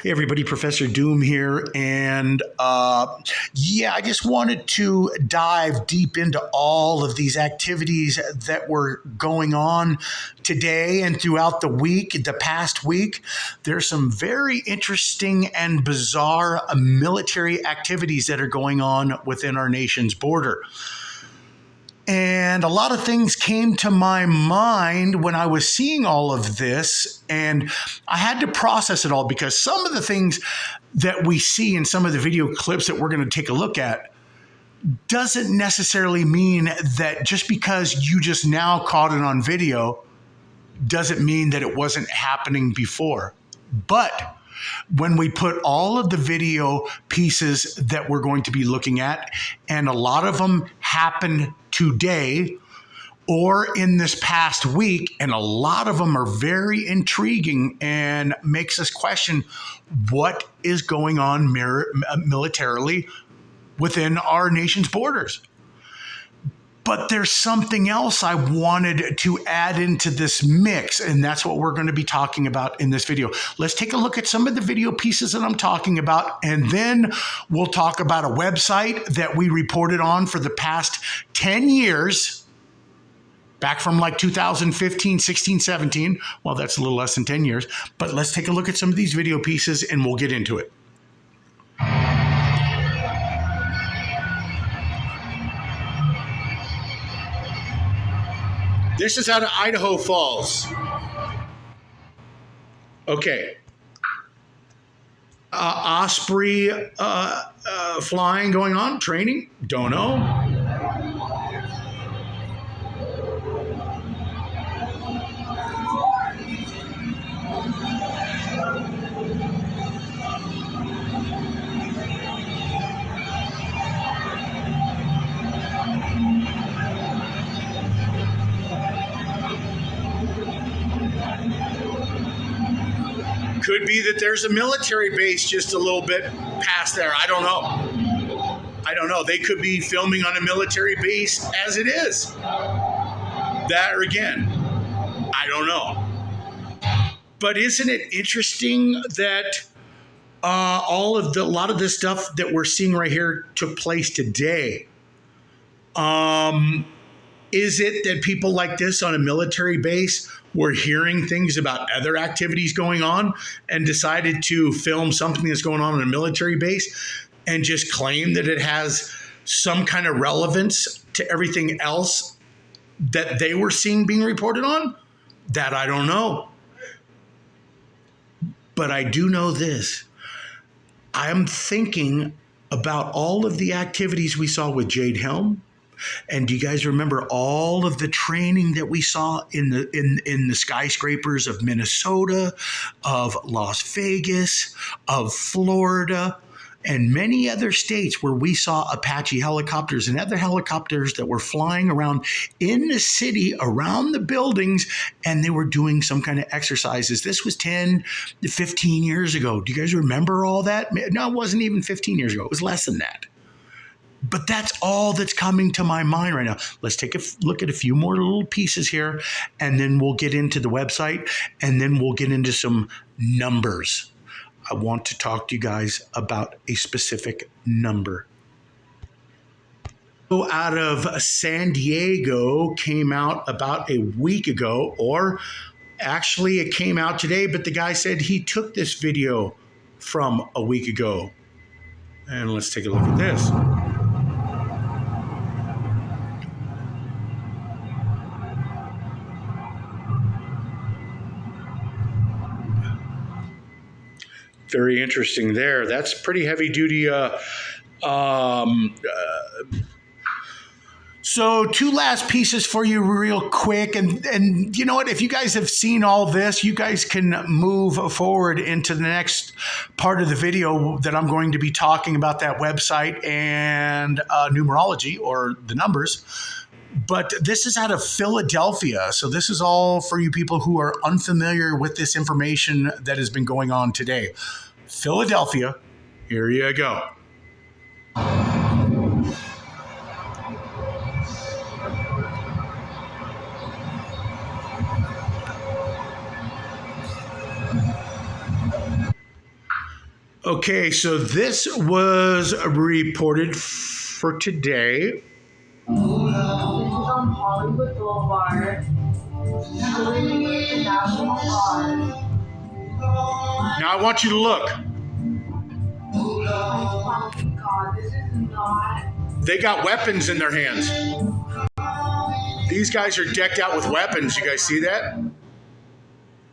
Hey everybody, Professor Doom here, and I just wanted to dive deep into all of these activities that were going on today and throughout the past week. There's some very interesting and bizarre military activities that are going on within our nation's border. And a lot of things came to my mind when I was seeing all of this, and I had to process it all because some of the things that we see in some of the video clips that we're going to take a look at doesn't necessarily mean that just because you just now caught it on video doesn't mean that it wasn't happening before. But when we put all of the video pieces that we're going to be looking at, and a lot of them happened today or in this past week, and a lot of them are very intriguing and makes us question what is going on militarily within our nation's borders. But there's something else I wanted to add into this mix, and that's what we're going to be talking about in this video. Let's take a look at some of the video pieces that I'm talking about, and then we'll talk about a website that we reported on for the past 10 years, back from like 2015, 16, 17. Well, that's a little less than 10 years, but let's take a look at some of these video pieces and we'll get into it. This is out of Idaho Falls. Okay. Osprey flying going on, training, don't know. Could be that there's a military base just a little bit past there. I don't know. They could be filming on a military base as it is. That, or again, I don't know. But isn't it interesting that a lot of this stuff that we're seeing right here took place today? Is it that people like this on a military base were hearing things about other activities going on and decided to film something that's going on a military base and just claim that it has some kind of relevance to everything else that they were seeing being reported on? That I don't know. But I do know this. I'm thinking about all of the activities we saw with Jade Helm. And do you guys remember all of the training that we saw in the skyscrapers of Minnesota, of Las Vegas, of Florida, and many other states where we saw Apache helicopters and other helicopters that were flying around in the city around the buildings, and they were doing some kind of exercises. This was 10 to 15 years ago. Do you guys remember all that? No, it wasn't even 15 years ago. It was less than that. But that's all that's coming to my mind right now. Let's take a look at a few more little pieces here, and then we'll get into the website, and then we'll get into some numbers. I want to talk to you guys about a specific number. Out of San Diego came out about a week ago, or actually it came out today, but the guy said he took this video from a week ago. And let's take a look at this. Very interesting there. That's pretty heavy duty. So two last pieces for you real quick. And you know what? If you guys have seen all this, you guys can move forward into the next part of the video that I'm going to be talking about, that website and numerology, or the numbers. But this is out of Philadelphia. So this is all for you people who are unfamiliar with this information that has been going on today. Philadelphia, here you go. Okay, so this was reported for today. This is on Hollywood Boulevard, swimming with the National Guard. Now I want you to look. Oh my fucking God, this is not. They got weapons in their hands. These guys are decked out with weapons. You guys see that?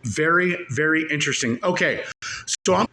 Very, very interesting. Okay, so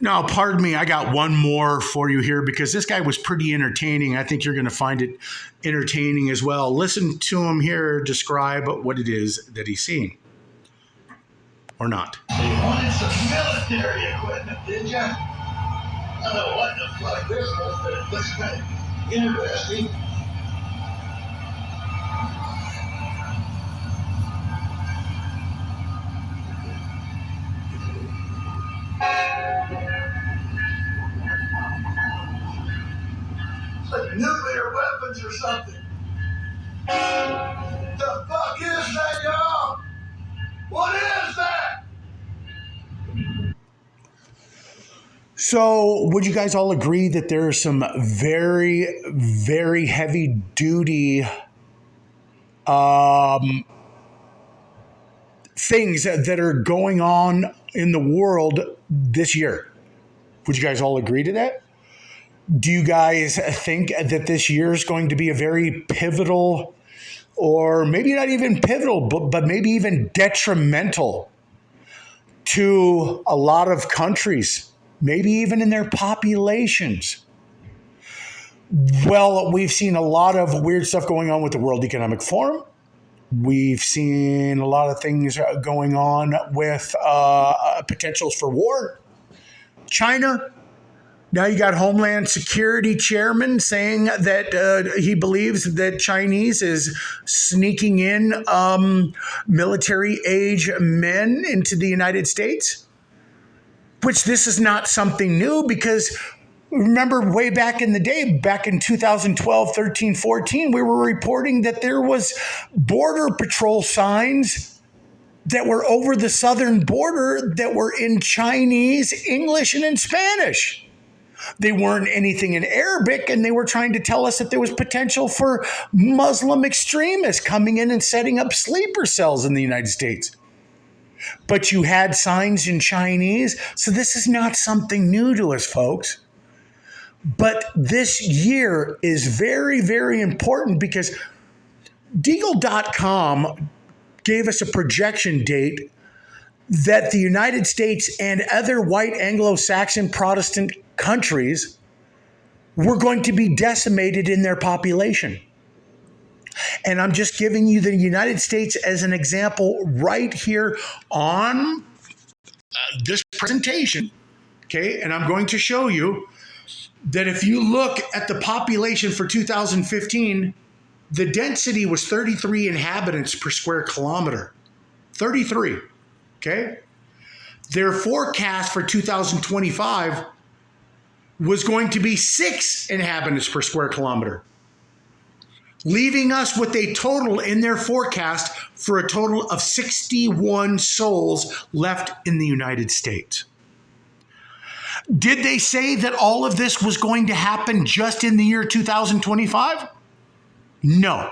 now, pardon me, I got one more for you here because this guy was pretty entertaining. I think you're going to find it entertaining as well. Listen to him here describe what it is that he's seeing. Or not. You wanted some military equipment, did you? I don't know what the fuck this was, but it looks kind of interesting. It's like nuclear weapons or something. The fuck is that, y'all? What is that? So, would you guys all agree that there are some very, very heavy duty things that are going on in the world this year? Would you guys all agree to that? Do you guys think that this year is going to be a very pivotal, or maybe not even pivotal, but maybe even detrimental to a lot of countries, maybe even in their populations? Well, we've seen a lot of weird stuff going on with the World Economic Forum. We've seen a lot of things going on with potentials for war. China. Now you got Homeland Security Chairman saying that he believes that Chinese is sneaking in military-age men into the United States, which this is not something new because remember way back in the day, back in 2012, 13, 14, we were reporting that there was border patrol signs that were over the southern border that were in Chinese, English, and in Spanish. They weren't anything in Arabic, and they were trying to tell us that there was potential for Muslim extremists coming in and setting up sleeper cells in the United States. But you had signs in Chinese, so this is not something new to us, folks. But this year is very, very important because Deagle.com gave us a projection date that the United States and other white Anglo-Saxon Protestant countries were going to be decimated in their population. And I'm just giving you the United States as an example right here on this presentation. Okay, and I'm going to show you that if you look at the population for 2015, the density was 33 inhabitants per square kilometer. 33. Okay? Their forecast for 2025 was going to be 6 inhabitants per square kilometer, leaving us with a total in their forecast for a total of 61 souls left in the United States. Did they say that all of this was going to happen just in the year 2025? No.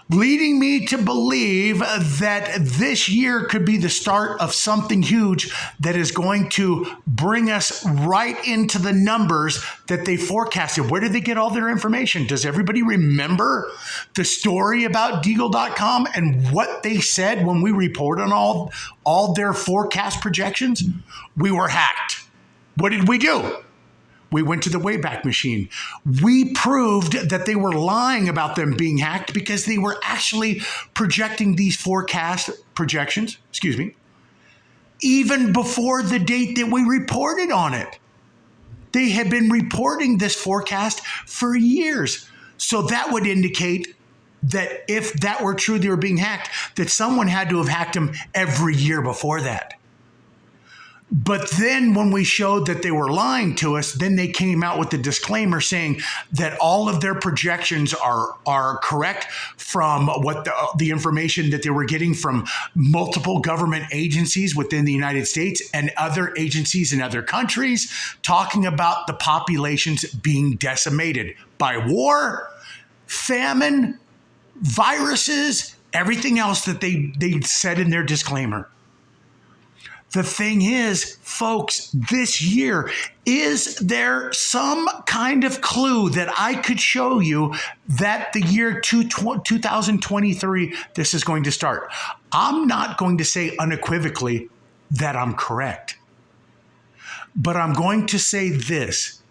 Leading me to believe that this year could be the start of something huge that is going to bring us right into the numbers that they forecasted. Where did they get all their information? Does everybody remember the story about Deagle.com and what they said when we reported on all their forecast projections? We were hacked. What did we do? We went to the Wayback Machine. We proved that they were lying about them being hacked because they were actually projecting these projections, even before the date that we reported on it. They had been reporting this forecast for years. So that would indicate that if that were true, they were being hacked, that someone had to have hacked them every year before that. But then when we showed that they were lying to us, then they came out with the disclaimer saying that all of their projections are correct from what the information that they were getting from multiple government agencies within the United States and other agencies in other countries, talking about the populations being decimated by war, famine, viruses, everything else that they said in their disclaimer. The thing is, folks, this year, is there some kind of clue that I could show you that the year 2023, this is going to start? I'm not going to say unequivocally that I'm correct, but I'm going to say this.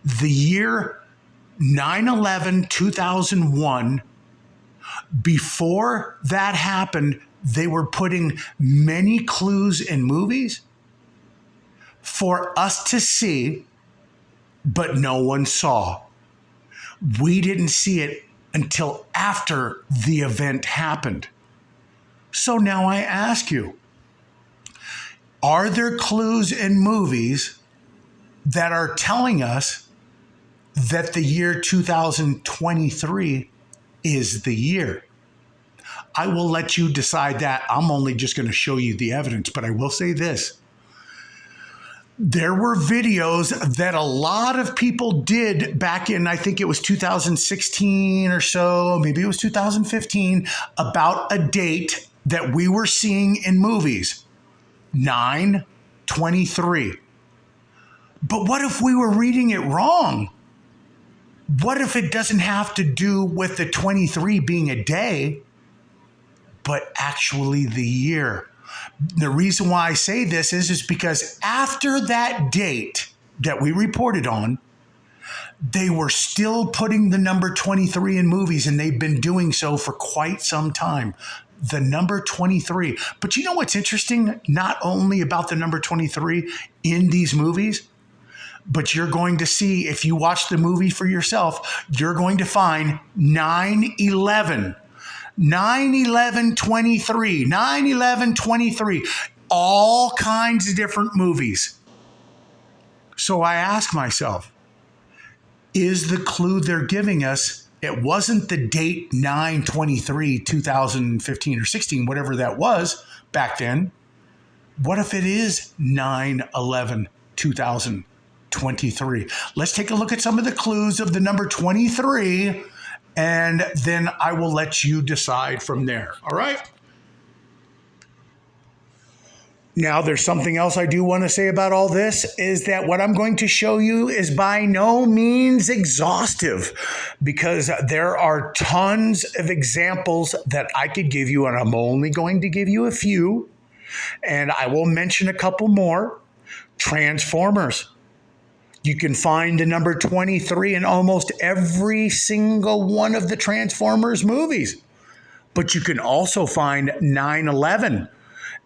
The year 9/11/2001, before that happened, they were putting many clues in movies for us to see, but no one saw. We didn't see it until after the event happened. So now I ask you, are there clues in movies that are telling us that the year 2023 is the year? I will let you decide that. I'm only just going to show you the evidence, but I will say this. There were videos that a lot of people did back in, I think it was 2016 or so, maybe it was 2015, about a date that we were seeing in movies, 9/23. But what if we were reading it wrong? What if it doesn't have to do with the 23 being a day, but actually the year? The reason why I say this is because after that date that we reported on, they were still putting the number 23 in movies, and they've been doing so for quite some time. The number 23. But you know what's interesting? Not only about the number 23 in these movies, but you're going to see, if you watch the movie for yourself, you're going to find 9/11. 9/11/23, 9/11/23, all kinds of different movies. So I ask myself, is the clue they're giving us, it wasn't the date 9/23/2015 or 16, whatever that was back then. What if it is 9/11/2023? Let's take a look at some of the clues of the number 23, and then I will let you decide from there. All right? Now, there's something else I do want to say about all this, is that what I'm going to show you is by no means exhaustive, because there are tons of examples that I could give you, and I'm only going to give you a few, and I will mention a couple more. Transformers. You can find the number 23 in almost every single one of the Transformers movies. But you can also find 9/11.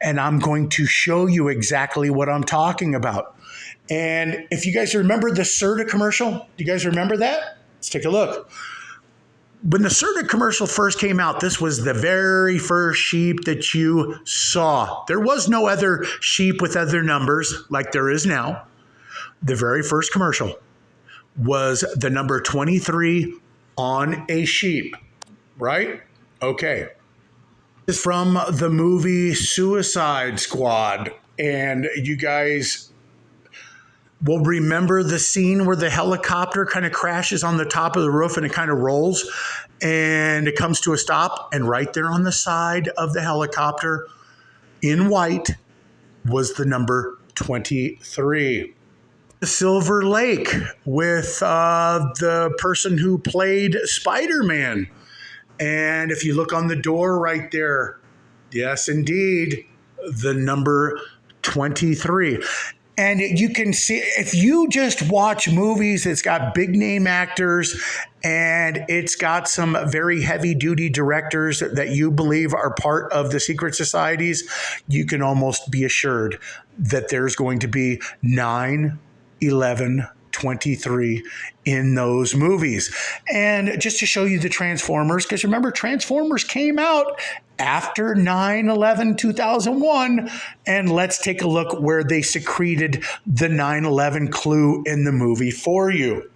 And I'm going to show you exactly what I'm talking about. And if you guys remember the Serta commercial, do you guys remember that? Let's take a look. When the Serta commercial first came out, this was the very first sheep that you saw. There was no other sheep with other numbers like there is now. The very first commercial was the number 23 on a sheep, right? Okay. This is from the movie Suicide Squad, and you guys will remember the scene where the helicopter kind of crashes on the top of the roof and it kind of rolls and it comes to a stop, and right there on the side of the helicopter in white was the number 23. The Silver Lake with the person who played Spider-Man. And if you look on the door right there, yes, indeed, the number 23. And you can see, if you just watch movies that's got big name actors and it's got some very heavy duty directors that you believe are part of the secret societies, you can almost be assured that there's going to be 9/11/23 in those movies. And just to show you the Transformers, because remember, Transformers came out after 9/11/2001, and let's take a look where they secreted the 9/11 clue in the movie for you.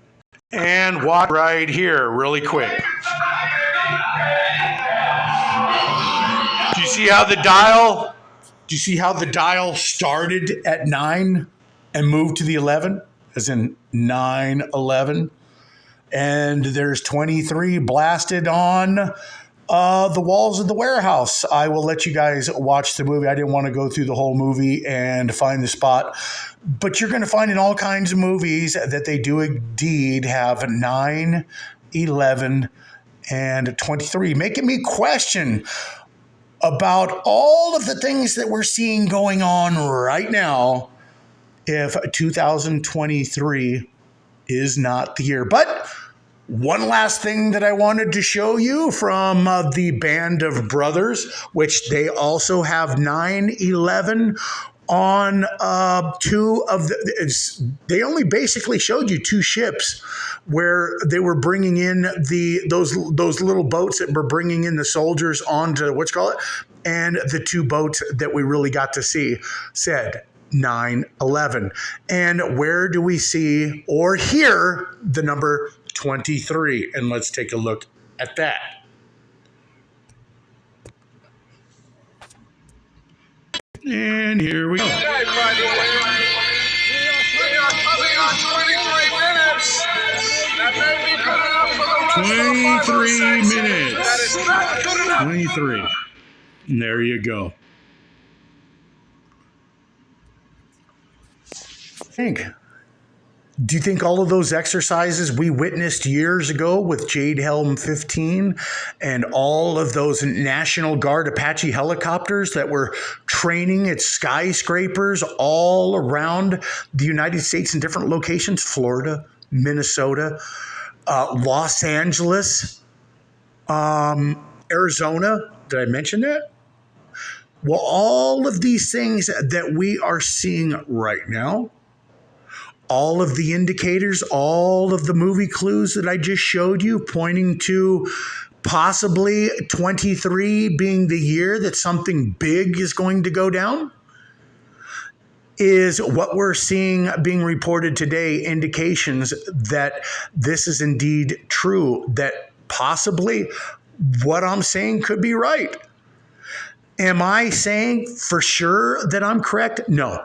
And watch right here, really quick. Do you see how the dial? Do you see how the dial started at 9 and moved to the 11, as in 9/11? And there's 23 blasted on the walls of the warehouse. I will let you guys watch the movie. I didn't want to go through the whole movie and find the spot, but you're going to find in all kinds of movies that they do indeed have 9, 11, and 23, making me question about all of the things that we're seeing going on right now if 2023 is not the year. But one last thing that I wanted to show you from the Band of Brothers, which they also have 9/11 on two of the. They only basically showed you two ships where they were bringing in those little boats that were bringing in the soldiers onto what's called it, and the two boats that we really got to see said 9/11. And where do we see or hear the number 23? And let's take a look at that. And here we go. 23 minutes. 23. And there you go. Do you think all of those exercises we witnessed years ago with Jade Helm 15 and all of those National Guard Apache helicopters that were training at skyscrapers all around the United States in different locations, Florida, Minnesota, Los Angeles, Arizona, did I mention that? Well, all of these things that we are seeing right now, all of the indicators, all of the movie clues that I just showed you pointing to possibly 23 being the year that something big is going to go down, is what we're seeing being reported today, indications that this is indeed true, that possibly what I'm saying could be right. Am I saying for sure that I'm correct? No.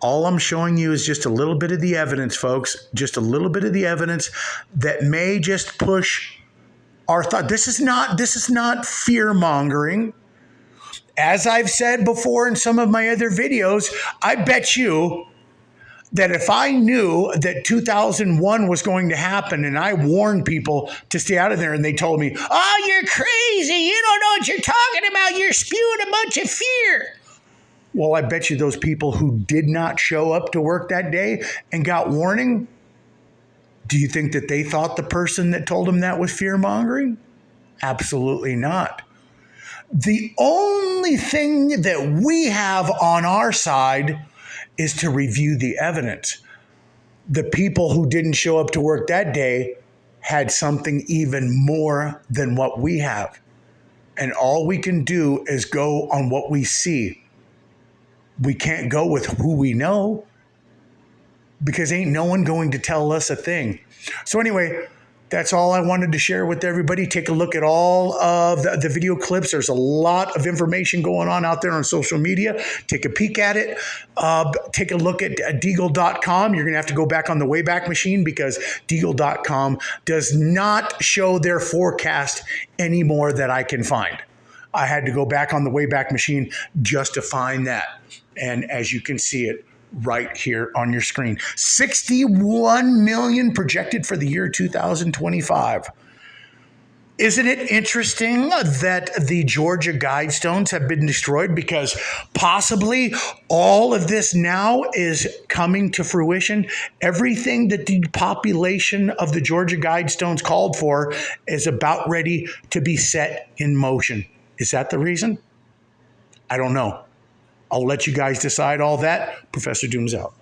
All I'm showing you is just a little bit of the evidence, folks, just a little bit of the evidence that may just push our thought. This is not fear-mongering. As I've said before in some of my other videos, I bet you that if I knew that 2001 was going to happen and I warned people to stay out of there and they told me, "Oh, you're crazy. You don't know what you're talking about. You're spewing a bunch of fear." Well, I bet you those people who did not show up to work that day and got warning, do you think that they thought the person that told them that was fear-mongering? Absolutely not. The only thing that we have on our side is to review the evidence. The people who didn't show up to work that day had something even more than what we have. And all we can do is go on what we see. We can't go with who we know because ain't no one going to tell us a thing. So anyway, that's all I wanted to share with everybody. Take a look at all of the video clips. There's a lot of information going on out there on social media. Take a peek at it. Take a look at Deagle.com. You're going to have to go back on the Wayback Machine because Deagle.com does not show their forecast anymore that I can find. I had to go back on the Wayback Machine just to find that. And as you can see it right here on your screen, 61 million projected for the year 2025. Isn't it interesting that the Georgia Guidestones have been destroyed because possibly all of this now is coming to fruition? Everything that the population of the Georgia Guidestones called for is about ready to be set in motion. Is that the reason? I don't know. I'll let you guys decide all that. Professor Doom's out.